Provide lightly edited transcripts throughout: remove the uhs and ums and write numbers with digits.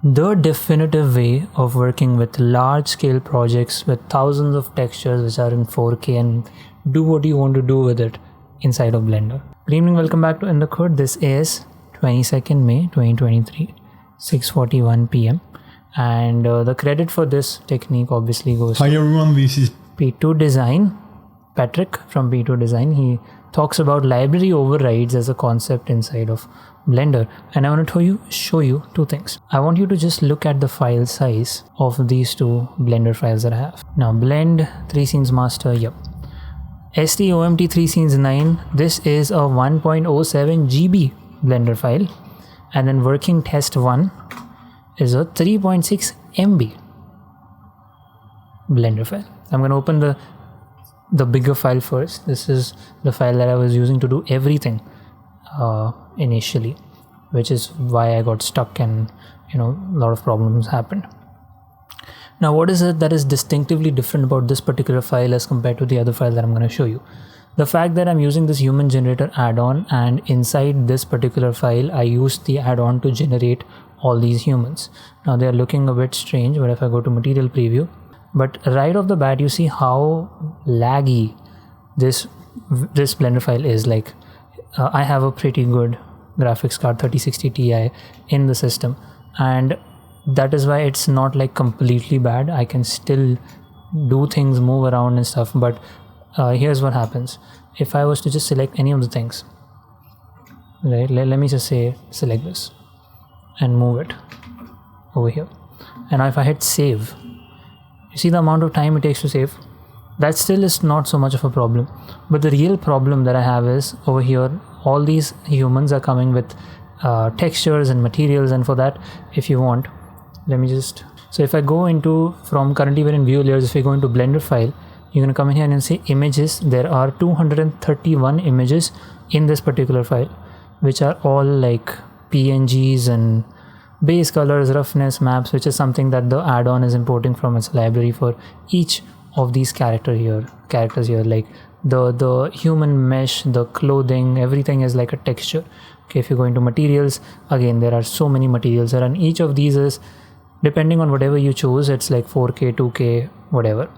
the definitive way of working with large scale projects with thousands of textures which are in 4K and do what you want to do with it inside of Blender. Good evening, welcome back to In the Khud. This is 22nd May 2023, 6:41 PM, and the credit for this technique obviously goes Hi everyone, this is P2 Design, Patrick from P2 Design. He talks about library overrides as a concept inside of Blender, and I want to show you two things. I want you to just look at the file size of these two Blender files that I have. Now blend 3 scenes master, yep. STOMT 3 scenes 9, this is a 1.07 GB Blender file, and then working test 1 is a 3.6 MB Blender file. I'm going to open the bigger file first. This is the file that I was using to do everything initially, which is why I got stuck and a lot of problems happened. Now what is it that is distinctively different about this particular file as compared to the other file that I'm going to show you? The fact that I'm using this human generator add-on, and inside this particular file I used the add-on to generate all these humans. Now they are looking a bit strange, but if I go to material preview, but right off the bat you see how laggy this Blender file is. Like I have a pretty good graphics card 3060 Ti in the system, and that is why it's not like completely bad. I can still do things, move around and stuff, but here's what happens. If I was to just select any of the things, right, let me just say select this and move it over here, and now if I hit save, you see the amount of time it takes to save. That still is not so much of a problem, but the real problem that I have is over here all these humans are coming with textures and materials, and for that, if you want, let me just, so if I go into, from currently we're in view layers, if we go into Blender file, you're going to come in here and say images. There are 231 images in this particular file, which are all like PNGs and base colors, roughness, maps, which is something that the add-on is importing from its library for each of these characters here. Like the human mesh, the clothing, everything is like a texture. Okay, if you go into materials, again there are so many materials there, and each of these is, depending on whatever you choose, it's like 4K, 2K, whatever.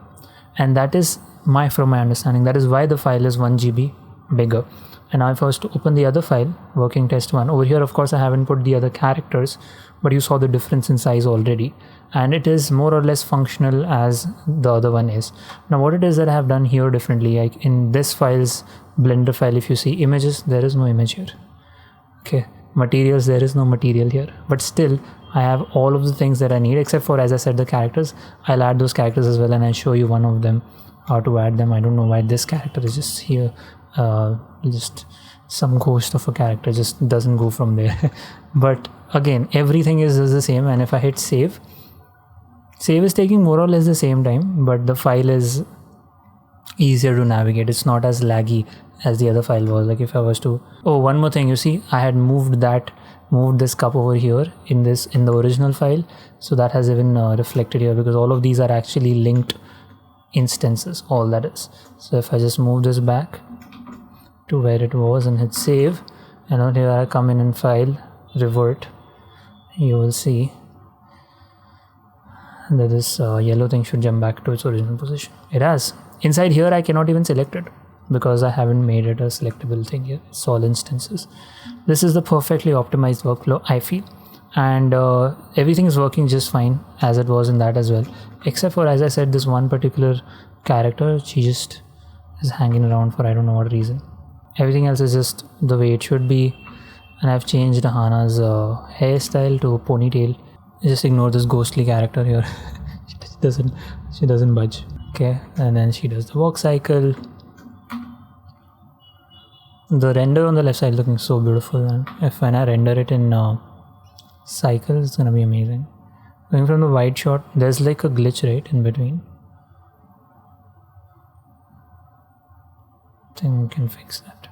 And that is from my understanding, that is why the file is 1 GB bigger. And now if I was to open the other file, working test 1, over here of course I haven't put the other characters, but you saw the difference in size already, and it is more or less functional as the other one is. Now what it is that I have done here differently, like in this file's Blender file, if you see images, there is no image here. Okay, materials, there is no material here, but still I have all of the things that I need, except for, as I said, the characters. I'll add those characters as well, and I'll show you one of them, how to add them. I don't know why this character is just here, just some ghost of a character just doesn't go from there. But again, everything is the same, and if I hit save is taking more or less the same time, but the file is easier to navigate. It's not as laggy as the other file was. Like if I was to, oh, one more thing, you see I had moved this cup over here in the original file, so that has even reflected here, because all of these are actually linked instances, all that is. So if I just move this back to where it was and hit save, and out here I come in and file, revert, you will see that this yellow thing should jump back to its original position. It has. Inside here I cannot even select it because I haven't made it a selectable thing here. It's all instances. This is the perfectly optimized workflow, I feel, and everything is working just fine as it was in that as well, except for, as I said, this one particular character, she just is hanging around for I don't know what reason. Everything else is just the way it should be, and I've changed Hana's hairstyle to a ponytail. Just ignore this ghostly character here. she doesn't budge. Okay, and then she does the walk cycle. The render on the left side looking so beautiful, and when I render it in cycle, it's gonna be amazing. Going from the wide shot, there's like a glitch right in between. I think we can fix that.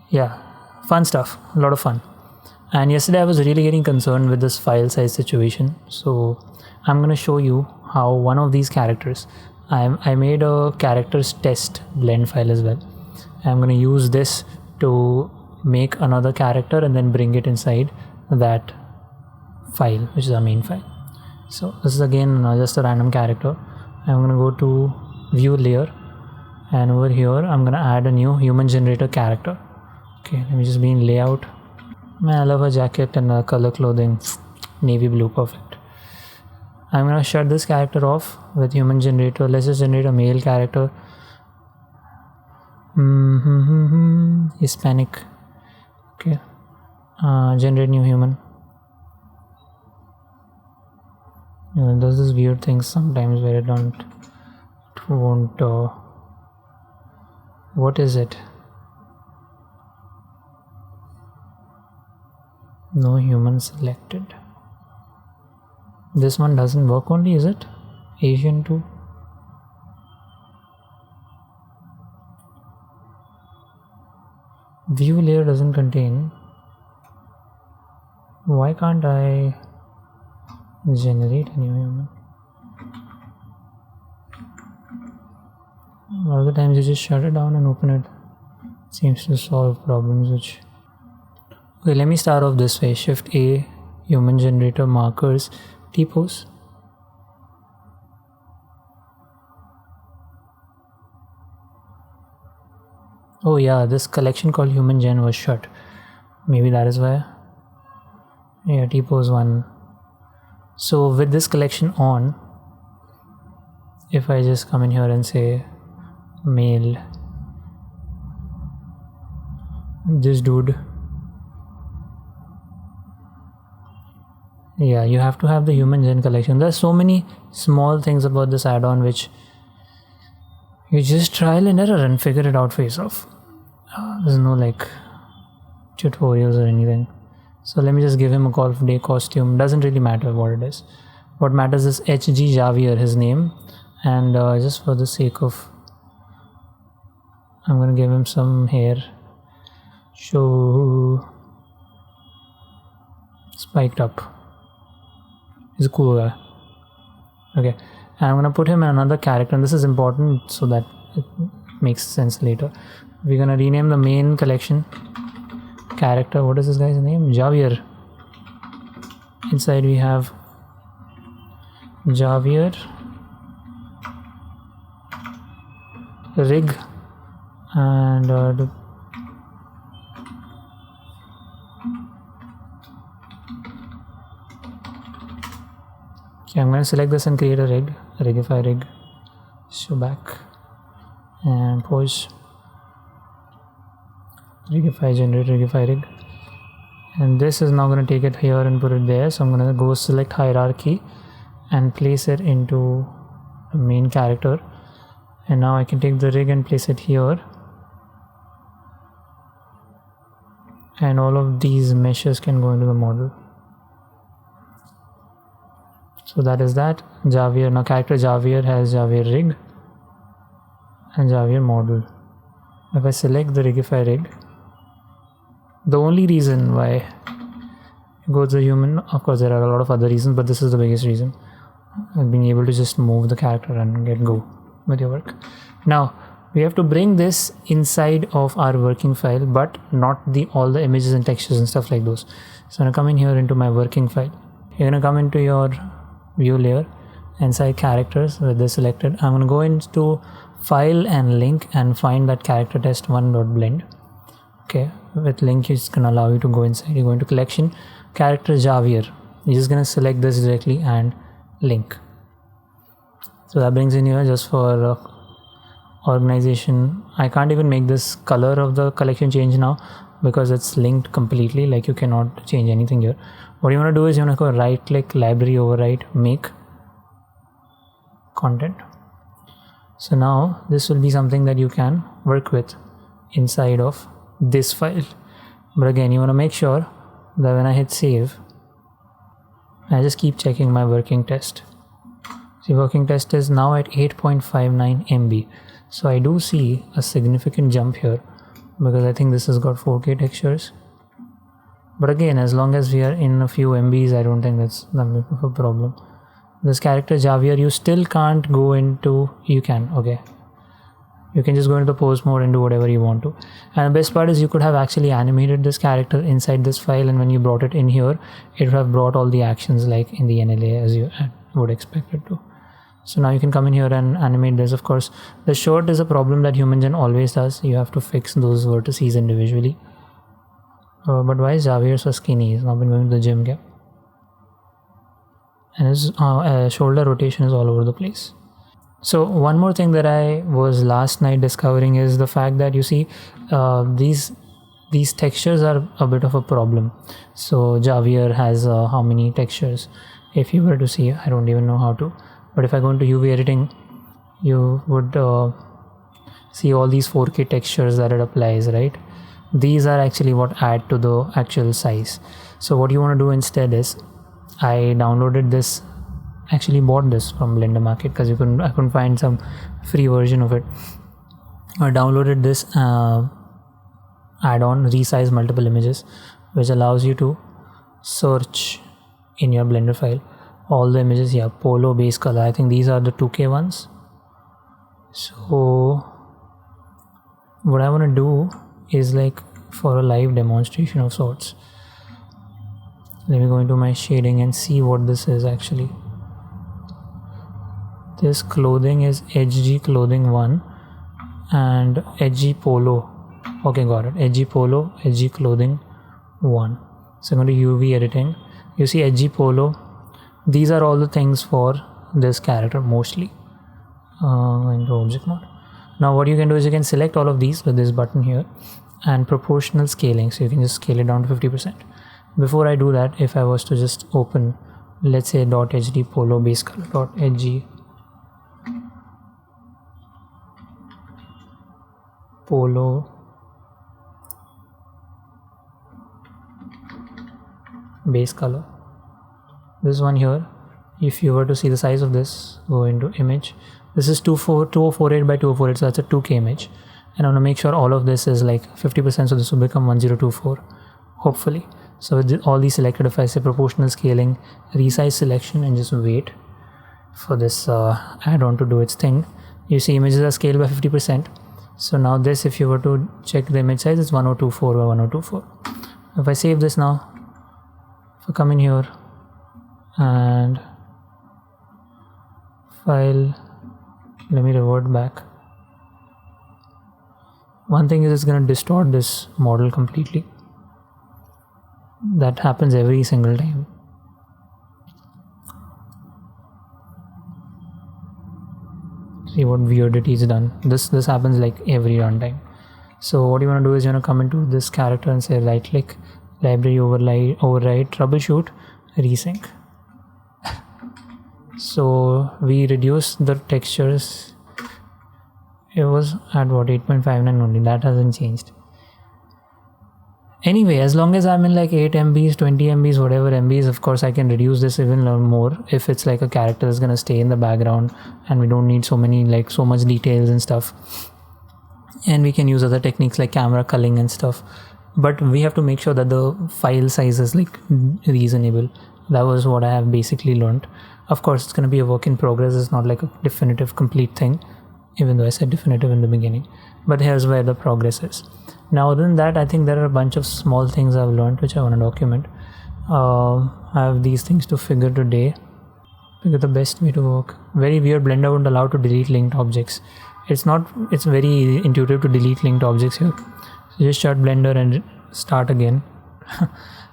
Yeah, fun stuff, a lot of fun. And yesterday I was really getting concerned with this file size situation, so I'm going to show you how one of these characters, I made a characters test blend file as well. I'm going to use this to make another character and then bring it inside that file, which is our main file. So this is again just a random character. I'm gonna go to view layer, and over here I'm gonna add a new human generator character. Okay, let me just be in layout. Man, I love a jacket and color clothing, navy blue, perfect. I'm gonna shut this character off with human generator. Let's just generate a male character. Hispanic. Okay. Generate new human. It does this weird thing sometimes where it won't. What is it? No human selected. This one doesn't work only, is it? Asian too? View layer doesn't contain. Why can't I generate a new human? All the times you just shut it down and open it. Seems to solve problems which... Okay, let me start off this way. Shift A, human generator markers, T-pose. Oh yeah, this collection called human gen was shut. Maybe that is why. Yeah, T-pose 1. So with this collection on, if I just come in here and say male, this dude, yeah, you have to have the human gen collection. There's so many small things about this add-on which you just trial and error and figure it out for yourself. There's no like tutorials or anything. So let me just give him a Call of Day costume. Doesn't really matter what it is. What matters is HG Javier, his name, and just for the sake of, I'm gonna give him some hair. Show spiked up. He's a cool guy. Okay, and I'm gonna put him in another character, and this is important so that it makes sense later. We're gonna rename the main collection character. What is this guy's name? Javier. Inside we have Javier rig and okay, I'm going to select this and create a rig, rigify rig, show back and pose, rigify generate rigify rig, and this is now going to take it here and put it there. So I'm going to go select hierarchy and place it into the main character, and now I can take the rig and place it here, and all of these meshes can go into the model. So that is that. Javier, now character Javier has Javier rig and Javier model. If I select the rigify rig, the only reason why it goes to human, of course there are a lot of other reasons, but this is the biggest reason, being able to just move the character and get go with your work. Now we have to bring this inside of our working file, but not all the images and textures and stuff like those. So I'm gonna come in here into my working file. You're gonna come into your view layer, inside characters with this selected. I'm gonna go into file and link and find that character test1.blend. Okay, with link it's gonna allow you to go inside. You go into collection, character Javier. You're just gonna select this directly and link. So that brings in here just for organization. I can't even make this color of the collection change now because it's linked completely, like you cannot change anything here. What you want to do is you want to go right click, library, override, make content. So now this will be something that you can work with inside of this file. But again, you want to make sure that when I hit save, I just keep checking my working test. See, working test is now at 8.59 MB. So I do see a significant jump here because I think this has got 4K textures. But again, as long as we are in a few MBs, I don't think that's that much of a problem. This character Javier, you still can't go into, you can, okay. You can just go into the pose mode and do whatever you want to. And the best part is you could have actually animated this character inside this file, and when you brought it in here, it would have brought all the actions like in the NLA as you would expect it to. So now you can come in here and animate this. Of course, the short is a problem that HumanGen always does. You have to fix those vertices individually. But why is Javier so skinny? He's not been going to the gym, and his shoulder rotation is all over the place. So one more thing that I was last night discovering is the fact that you see these textures are a bit of a problem. So Javier has how many textures? If you were to see, I don't even know how to, but if I go into UV editing, you would see all these 4K textures that it applies, right? These are actually what add to the actual size. So what you want to do instead is, I downloaded this, actually bought this from Blender Market because I couldn't find some free version of it. I downloaded this add-on, resize multiple images, which allows you to search in your Blender file all the images. Yeah, Polo base color, I think these are the 2K ones. So what I want to do is like for a live demonstration of sorts, let me go into my shading and see what this is actually. This clothing is HG clothing 1 and HG polo. Okay, got it. HG polo, HG clothing 1. So I'm going to UV editing. You see HG polo. These are all the things for this character mostly. Going to object mode. Now what you can do is you can select all of these with this button here and proportional scaling. So you can just scale it down to 50%. Before I do that, if I was to just open, let's say .hd polo base color, .hg polo base color, this one here, if you were to see the size of this, go into image, this is 2048 by 2048, so that's a 2K image, and I want to make sure all of this is like 50%, so this will become 1024 hopefully. So with all these selected, if I say proportional scaling, resize selection, and just wait for this add-on to do its thing, you see images are scaled by 50%. So now this, if you were to check the image size, it's 1024 by 1024. If I save this now, if I come in here and file, let me revert back. One thing is it's going to distort this model completely. That happens every single time. See what weirdity is done. This happens like every runtime. So what you want to do is you want to come into this character and say right click, library override, troubleshoot, resync. So we reduce the textures. It was at what, 8.59 only. That hasn't changed. Anyway, as long as I'm in like 8 MBs, 20 MBs, whatever MBs, of course I can reduce this even more if it's like a character is gonna stay in the background and we don't need so much details and stuff. And we can use other techniques like camera culling and stuff. But we have to make sure that the file size is like reasonable. That was what I have basically learned. Of course, it's gonna be a work in progress. It's not like a definitive complete thing, even though I said definitive in the beginning. But here's where the progress is. Now, other than that, I think there are a bunch of small things I've learned which I want to document. I have these things to figure today. Figure the best way to work. Very weird, Blender wouldn't allow to delete linked objects. It's very intuitive to delete linked objects here. So just shut Blender and start again.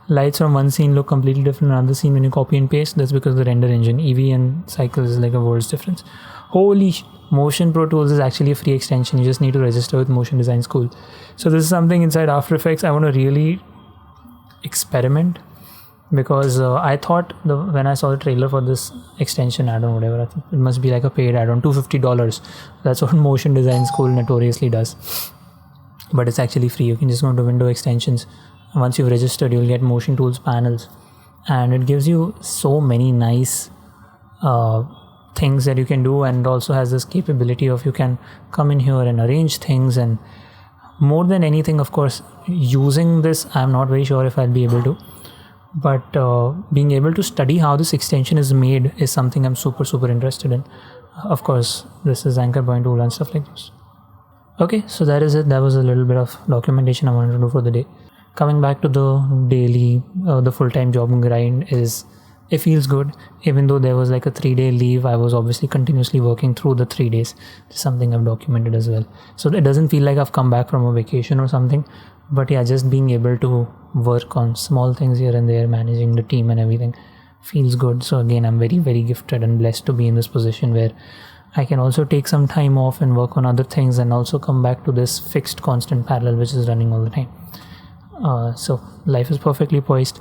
Lights from one scene look completely different from another scene when you copy and paste. That's because the render engine, EV and cycles, is like a world's difference. Holy Motion Pro Tools is actually a free extension. You just need to register with Motion Design School. So this is something inside After Effects I want to really experiment, because I thought when I saw the trailer for this extension add-on, whatever, I think it must be like a paid add-on, $250. That's what Motion Design School notoriously does. But it's actually free. You can just go into Window Extensions. Once you've registered, you'll get Motion Tools panels, and it gives you so many nice things that you can do, and also has this capability of you can come in here and arrange things. And more than anything, of course, using this, I'm not very sure if I'll be able to, but being able to study how this extension is made is something I'm super interested in. Of course, this is anchor point tool and stuff like this. Okay, so that is it. That was a little bit of documentation I wanted to do for the day. Coming back to the daily, the full-time job grind, is it feels good. Even though there was like a 3-day leave, I was obviously continuously working through the 3 days. It's something I've documented as well. So it doesn't feel like I've come back from a vacation or something. But yeah, just being able to work on small things here and there, managing the team and everything, feels good. So again, I'm very, very gifted and blessed to be in this position where I can also take some time off and work on other things, and also come back to this fixed constant parallel which is running all the time. So life is perfectly poised.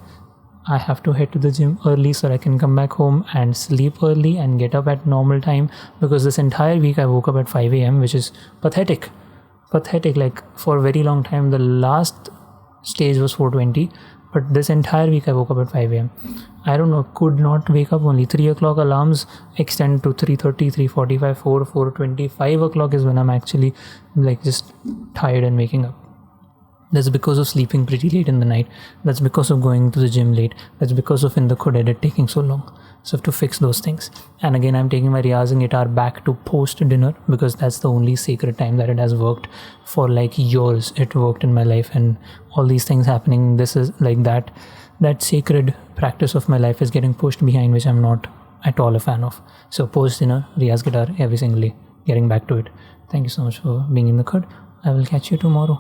I have to head to the gym early so I can come back home and sleep early and get up at normal time, because this entire week I woke up at 5 a.m, which is pathetic. Like for a very long time the last stage was 4:20, but this entire week I woke up at 5 a.m. I don't know, could not wake up. Only 3 o'clock alarms extend to 3:30, 3:45, 4, 4:20, 5 o'clock is when I'm actually like just tired and waking up. That's because of sleeping pretty late in the night. That's because of going to the gym late. That's because of In the Khud edit taking so long. So I have to fix those things. And again, I'm taking my riyazing guitar back to post dinner, because that's the only sacred time that it has worked for like years. It worked in my life, and all these things happening, this is like that sacred practice of my life is getting pushed behind, which I'm not at all a fan of. So post dinner, riyaz guitar every single day, getting back to it. Thank you so much for being in the Khud. I will catch you tomorrow.